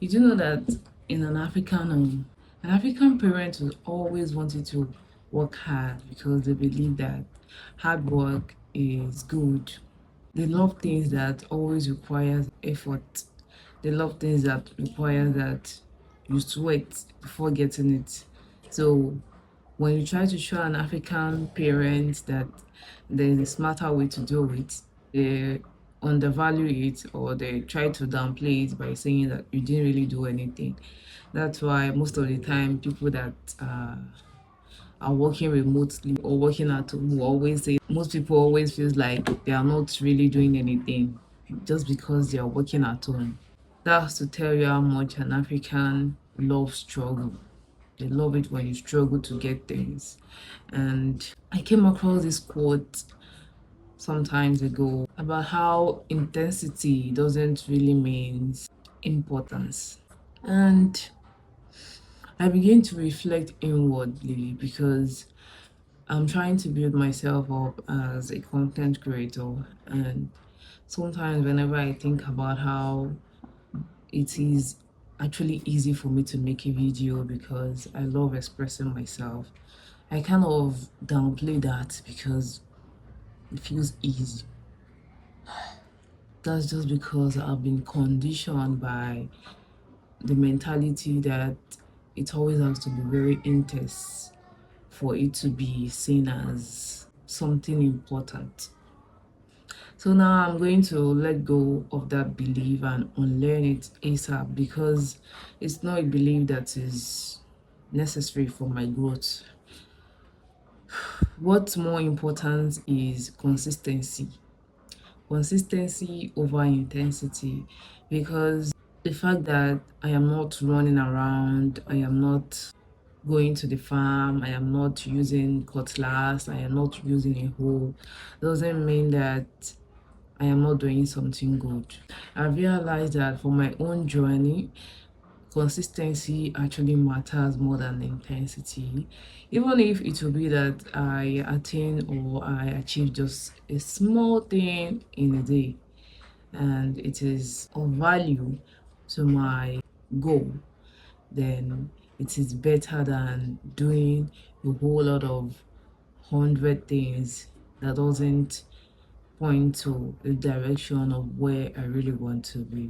You do know that in an African parent will always want you to work hard because they believe that hard work is good. They love things that always requires effort. They love things that require that you sweat before getting it. So when you try to show an African parent that there's a smarter way to do it, they undervalue it or they try to downplay it by saying that you didn't really do anything. That's why most of the time people that are working remotely or working at home will always say most people always feels like they are not really doing anything just because they are working at home. That's to tell you how much an African loves struggle. They love it when you struggle to get things. And I came across this quote some times ago about how intensity doesn't really mean importance. And I began to reflect inwardly because I'm trying to build myself up as a content creator. And sometimes, whenever I think about how it is actually easy for me to make a video because I love expressing myself, I kind of downplay that because it feels easy. That's just because I've been conditioned by the mentality that it always has to be very intense for it to be seen as something important. So now I'm going to let go of that belief and unlearn it ASAP because it's not a belief that is necessary for my growth. What's more important is consistency over intensity, because the fact that I am not running around, I am not going to the farm, I am not using cutlass, I am not using a hoe, doesn't mean that I am not doing something good. I realized that for my own journey, consistency actually matters more than intensity. Even if it will be that I attain or I achieve just a small thing in a day and it is of value to my goal, then it is better than doing a whole lot of 100 things that doesn't point to the direction of where I really want to be.